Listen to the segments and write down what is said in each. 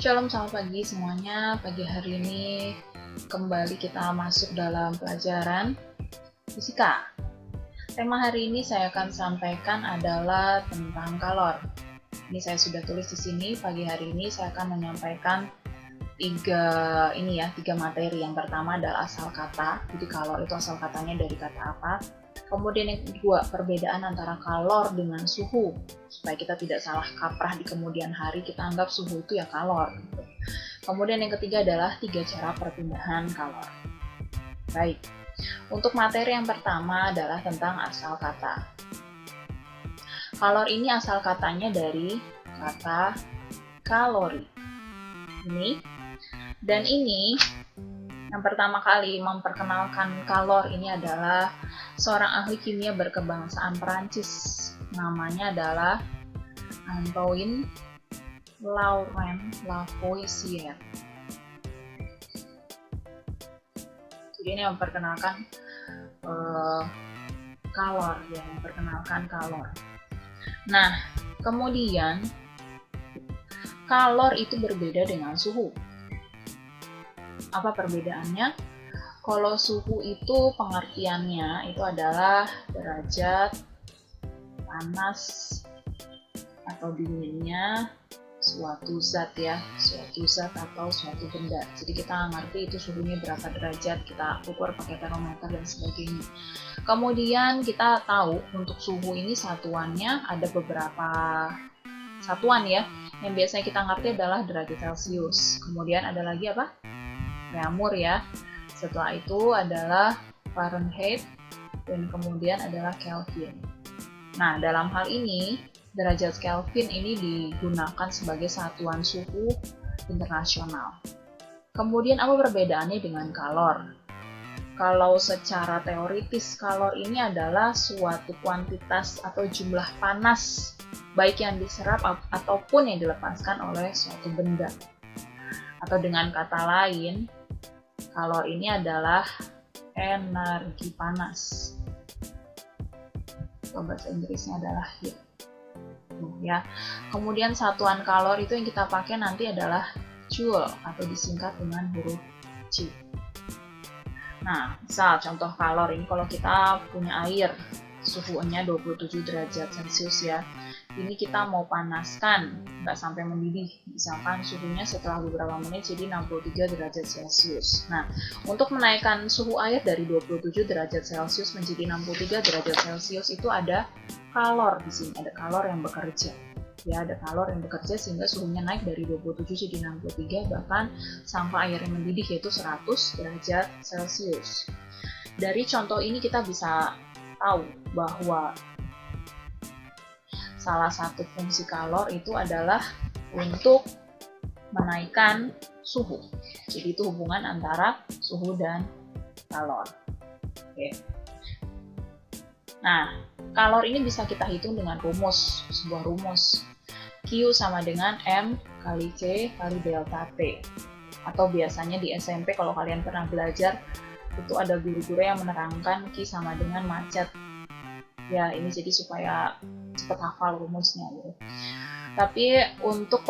Shalom, selamat pagi semuanya. Pagi hari ini kembali kita masuk dalam pelajaran fisika. Tema hari ini saya akan sampaikan adalah tentang kalor. Ini saya sudah tulis di sini. Pagi hari ini saya akan menyampaikan tiga materi. Yang pertama adalah asal kata. Jadi kalor itu asal katanya dari kata apa? Kemudian yang kedua, perbedaan antara kalor dengan suhu. Supaya kita tidak salah kaprah di kemudian hari, kita anggap suhu itu ya kalor. Kemudian yang ketiga adalah 3 cara perpindahan kalor. Baik, untuk materi yang pertama adalah tentang asal kata. Kalor ini asal katanya dari kata kalori. Dan ini yang pertama kali memperkenalkan kalor ini adalah seorang ahli kimia berkebangsaan Perancis. Namanya adalah Antoine Laurent Lavoisier. Jadi ini memperkenalkan kalor. Nah, kemudian kalor itu berbeda dengan suhu. Apa perbedaannya? Kalau suhu itu pengertiannya itu adalah derajat panas atau dinginnya suatu zat atau suatu benda. Jadi kita ngerti itu suhunya berapa derajat, kita ukur pakai termometer dan sebagainya. Kemudian kita tahu untuk suhu ini satuannya ada beberapa satuan ya. Yang biasanya kita ngerti adalah derajat Celcius. Kemudian ada lagi apa? Reaumur ya. Setelah itu adalah Fahrenheit dan kemudian adalah Kelvin. Nah, dalam hal ini derajat Kelvin ini digunakan sebagai satuan suhu internasional. Kemudian apa perbedaannya dengan kalor? Kalau secara teoritis kalor ini adalah suatu kuantitas atau jumlah panas baik yang diserap ataupun yang dilepaskan oleh suatu benda. Atau dengan kata lain, kalor ini adalah energi panas. Bahasa Inggrisnya adalah heat. Ya. Kemudian satuan kalor itu yang kita pakai nanti adalah joule atau disingkat dengan huruf J. Nah, misal contoh kalor ini kalau kita punya air suhunya 27 derajat Celcius ya. Ini kita mau panaskan, nggak sampai mendidih. Misalkan suhunya setelah beberapa menit jadi 63 derajat Celcius. Nah, untuk menaikkan suhu air dari 27 derajat Celcius menjadi 63 derajat Celcius itu ada kalor di sini, ada kalor yang bekerja. Ya, ada kalor yang bekerja sehingga suhunya naik dari 27 jadi 63 bahkan sampai airnya mendidih yaitu 100 derajat Celcius. Dari contoh ini kita bisa tahu bahwa salah satu fungsi kalor itu adalah untuk menaikkan suhu. Jadi itu hubungan antara suhu dan kalor. Oke. Nah, kalor ini bisa kita hitung dengan sebuah rumus. Q sama dengan M kali C kali delta T. Atau biasanya di SMP kalau kalian pernah belajar, itu ada guru-guru yang menerangkan Q sama dengan macet. Ya, ini jadi supaya cepat hafal rumusnya gitu. Tapi untuk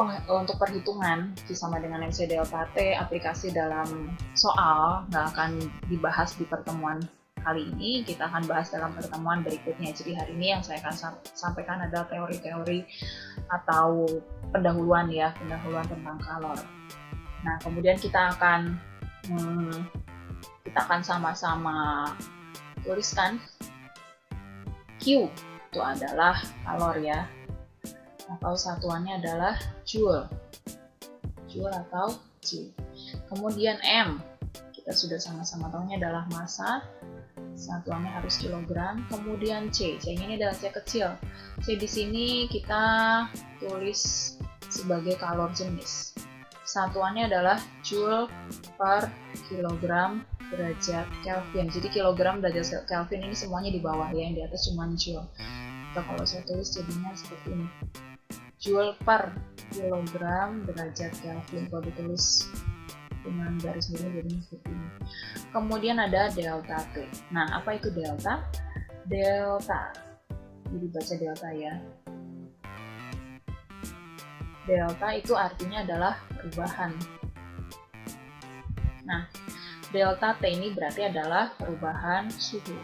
perhitungan Q sama dengan MC delta T, aplikasi dalam soal nggak akan dibahas di pertemuan kali ini, kita akan bahas dalam pertemuan berikutnya. Jadi hari ini yang saya akan sampaikan adalah teori-teori atau pendahuluan tentang kalor. Nah, kemudian kita akan sama-sama tuliskan Q itu adalah kalor ya, atau satuannya adalah joule atau J. Kemudian M kita sudah sama-sama tahunya adalah massa, satuannya harus kilogram. Kemudian C-nya ini adalah C kecil. C di sini kita tulis sebagai kalor jenis. Satuannya adalah joule per kilogram derajat Kelvin. Jadi kilogram derajat Kelvin ini semuanya di bawah ya, yang di atas cuma joule. Atau kalau saya tulis jadinya seperti ini. Joule per kilogram derajat Kelvin kalau ditulis dengan garis miring jadinya seperti ini. Kemudian ada delta T. Nah, apa itu delta? Delta. Jadi baca delta ya. Delta itu artinya adalah perubahan. Nah, delta T ini berarti adalah perubahan suhu.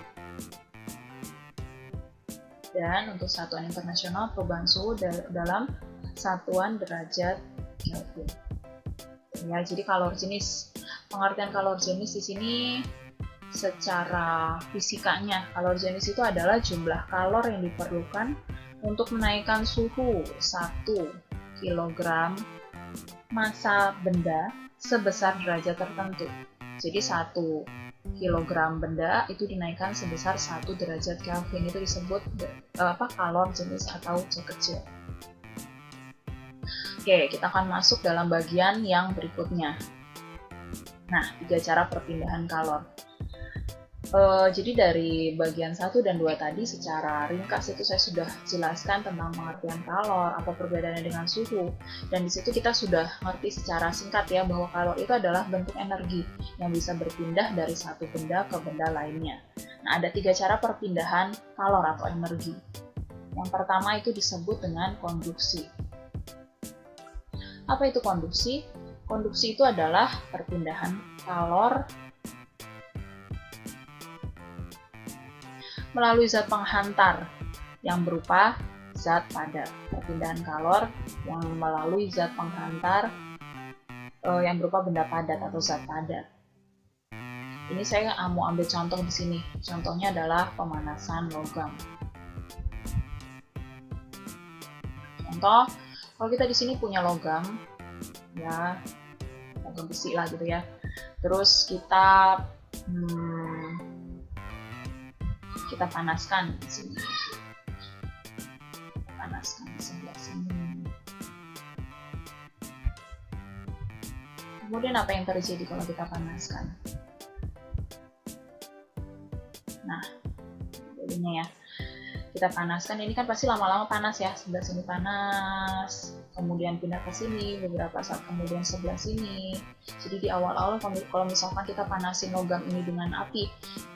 Dan untuk satuan internasional, perubahan suhu dalam satuan derajat Kelvin. Ya, jadi kalor jenis. Pengertian kalor jenis di sini secara fisikanya, kalor jenis itu adalah jumlah kalor yang diperlukan untuk menaikkan suhu 1 kg massa benda sebesar derajat tertentu. Jadi 1 kilogram benda itu dinaikkan sebesar 1 derajat Kelvin, itu disebut kalor jenis atau C kecil. Oke, kita akan masuk dalam bagian yang berikutnya. Nah, 3 cara perpindahan kalor. Jadi dari bagian 1 dan 2 tadi secara ringkas itu saya sudah jelaskan tentang pengertian kalor, apa perbedaannya dengan suhu, dan di situ kita sudah ngerti secara singkat ya bahwa kalor itu adalah bentuk energi yang bisa berpindah dari satu benda ke benda lainnya. Nah, ada 3 cara perpindahan kalor atau energi. Yang pertama itu disebut dengan konduksi. Apa itu konduksi? Konduksi itu adalah perpindahan kalor melalui zat penghantar yang berupa zat padat. Perpindahan kalor yang melalui zat penghantar yang berupa benda padat atau zat padat. Ini saya mau ambil contoh di sini. Contohnya adalah pemanasan logam. Contoh, kalau kita di sini punya logam, ya logam besi lah gitu ya. Terus kita panaskan di sini. Panaskan di sebelah sini. Kemudian apa yang terjadi kalau kita panaskan? Nah, jadinya ya. Kita panaskan, ini kan pasti lama-lama panas ya. Sebelah sini panas, kemudian pindah ke sini, beberapa saat kemudian sebelah sini. Jadi di awal-awal kalau misalkan kita panasin logam ini dengan api,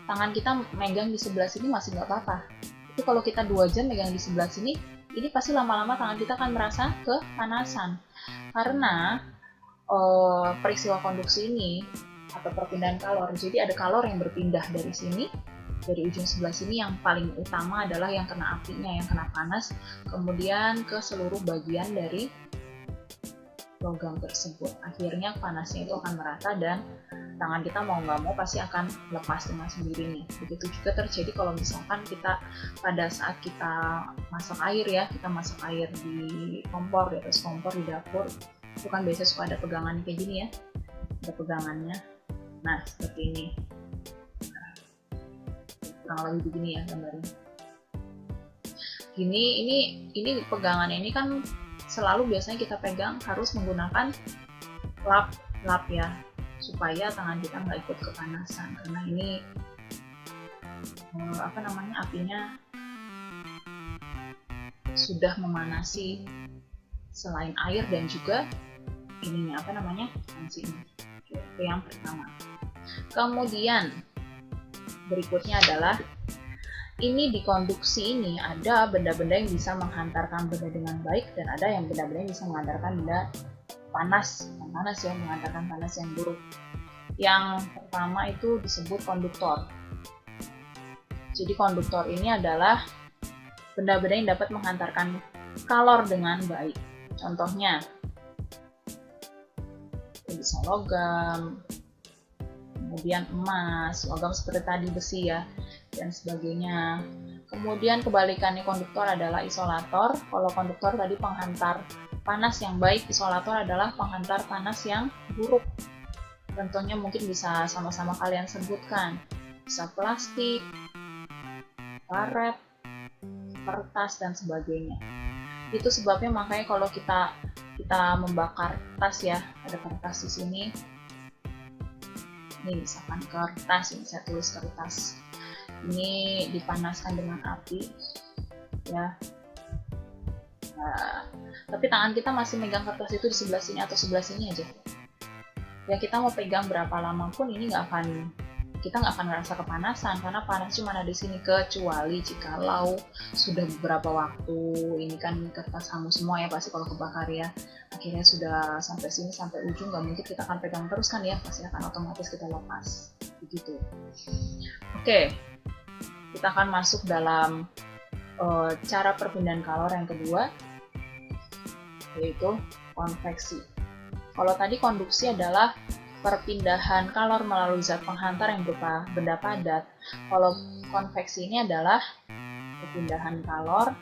tangan kita megang di sebelah sini masih nggak apa-apa. Itu kalau kita 2 jam megang di sebelah sini, ini pasti lama-lama tangan kita akan merasa kepanasan. Karena peristiwa konduksi ini atau perpindahan kalor, jadi ada kalor yang berpindah dari sini, dari ujung sebelah sini, yang paling utama adalah yang kena apinya, yang kena panas, kemudian ke seluruh bagian dari logam tersebut. Akhirnya panasnya itu akan merata dan tangan kita mau nggak mau pasti akan lepas dengan sendirinya. Begitu juga terjadi kalau misalkan kita pada saat kita masak air ya, kita masak air di kompor, di atas kompor di dapur, itu kan biasanya suka ada pegangan kayak gini ya, ada pegangannya. Nah, seperti ini. Kurang lebih begini ya gambarnya. Ini pegangan ini kan selalu biasanya kita pegang harus menggunakan lap ya, supaya tangan kita nggak ikut kepanasan, karena ini apinya sudah memanasi selain air dan juga ininya panci ini. Itu yang pertama. Kemudian berikutnya adalah ini di konduksi ini ada benda-benda yang bisa menghantarkan benda dengan baik dan ada yang benda-benda yang bisa menghantarkan benda menghantarkan panas yang buruk. Yang pertama itu disebut konduktor. Jadi konduktor ini adalah benda-benda yang dapat menghantarkan kalor dengan baik. Contohnya bisa logam, kemudian emas, logam seperti tadi besi ya, dan sebagainya. Kemudian kebalikannya konduktor adalah isolator. Kalau konduktor tadi penghantar panas yang baik, isolator adalah penghantar panas yang buruk. Contohnya mungkin bisa sama-sama kalian sebutkan, bisa plastik, karet, kertas, dan sebagainya. Itu sebabnya makanya kalau kita membakar kertas ya, ada kertas di sini. Ini misalkan kertas, ini saya tulis kertas. Ini dipanaskan dengan api ya. Nah, tapi tangan kita masih megang kertas itu di sebelah sini atau sebelah sini aja. Ya kita mau pegang berapa lama pun ini nggak akan kita nggak akan merasa kepanasan karena panas cuma ada di sini, kecuali jikalau sudah beberapa waktu ini kan kertas hangus semua ya pasti kalau kebakar ya, akhirnya sudah sampai sini sampai ujung, nggak mungkin kita akan pegang terus kan ya, pasti akan otomatis kita lepas begitu. Oke, kita akan masuk dalam cara perpindahan kalor yang kedua, yaitu konveksi. Kalau tadi konduksi adalah perpindahan kalor melalui zat penghantar yang berupa benda padat, kalau konveksi ini adalah perpindahan kalor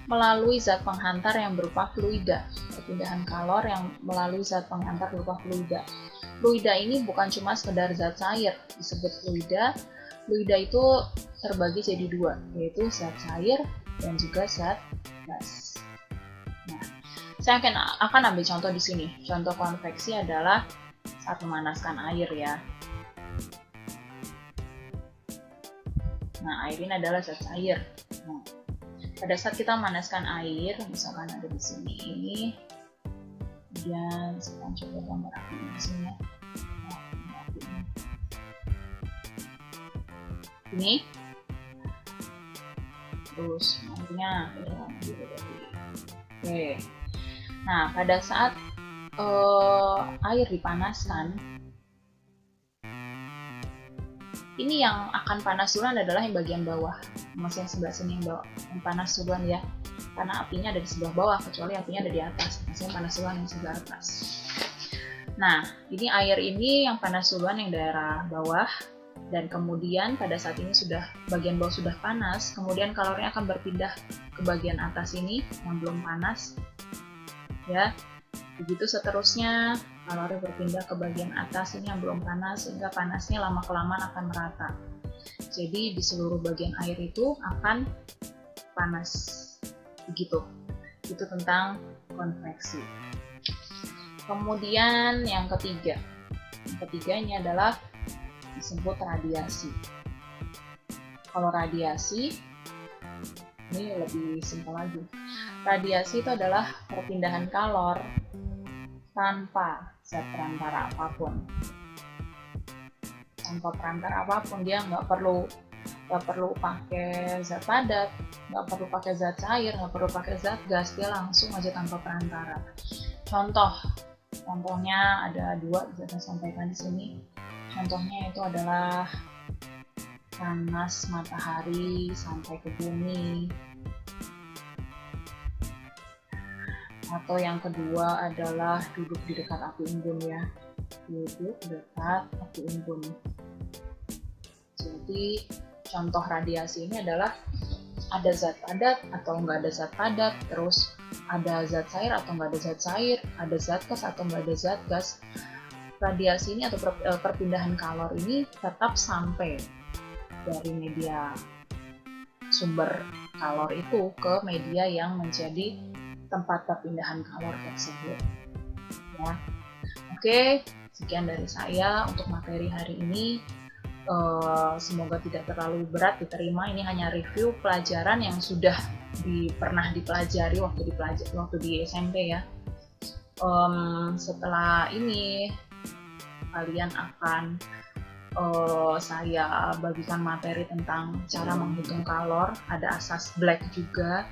melalui zat penghantar yang berupa fluida. Perpindahan kalor yang melalui zat penghantar berupa fluida. Fluida ini bukan cuma sekedar zat cair disebut fluida. Fluida itu terbagi jadi dua, yaitu zat cair dan juga zat gas. Nah, saya akan ambil contoh di sini. Contoh konveksi adalah saat memanaskan air ya. Nah, air ini adalah zat cair. Nah, pada saat kita memanaskan air, misalkan ada di sini ini, kemudian saya akan coba gambar api di sini ya. Ini terus airnya oke. Nah, pada saat air dipanaskan, ini yang akan panas duluan adalah yang bagian bawah, masih yang sebelah sini yang panas duluan ya, karena apinya ada di sebelah bawah, kecuali apinya ada di atas, masih yang panas duluan yang sebelah atas. Nah, ini air ini yang panas duluan yang daerah bawah, dan kemudian pada saat ini sudah bagian bawah sudah panas, kemudian kalornya akan berpindah ke bagian atas ini yang belum panas ya, begitu seterusnya kalornya berpindah ke bagian atas ini yang belum panas, sehingga panasnya lama-kelamaan akan merata. Jadi di seluruh bagian air itu akan panas begitu. Itu tentang konveksi. Kemudian yang ketiga ini adalah disebut radiasi. Kalau radiasi ini lebih simpel lagi. Radiasi itu adalah perpindahan kalor tanpa zat perantara apapun. Tanpa perantara apapun, dia nggak perlu pakai zat padat, nggak perlu pakai zat cair, nggak perlu pakai zat gas, dia langsung aja tanpa perantara. Contohnya ada dua bisa saya sampaikan di sini. Contohnya itu adalah panas matahari sampai ke bumi. Atau yang kedua adalah duduk di dekat api unggun ya. Duduk dekat api unggun. Jadi contoh radiasi ini adalah ada zat padat atau nggak ada zat padat, terus ada zat cair atau nggak ada zat cair, ada zat gas atau nggak ada zat gas. Radiasi ini atau perpindahan kalor ini tetap sampai dari media sumber kalor itu ke media yang menjadi tempat perpindahan kalor tersebut ya. Oke, sekian dari saya untuk materi hari ini. Semoga tidak terlalu berat diterima. Ini hanya review pelajaran yang sudah pernah dipelajari waktu di SMP ya. Setelah ini kalian akan saya bagikan materi tentang cara menghitung kalor, ada asas Black juga,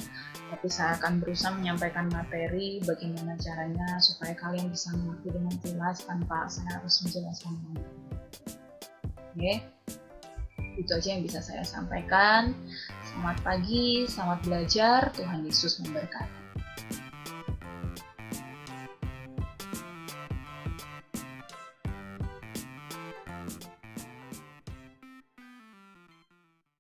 tapi saya akan berusaha menyampaikan materi bagaimana caranya supaya kalian bisa mengerti dengan jelas tanpa saya harus menjelaskan lagi. Oke, itu aja yang bisa saya sampaikan. Selamat pagi, selamat belajar, Tuhan Yesus memberkati.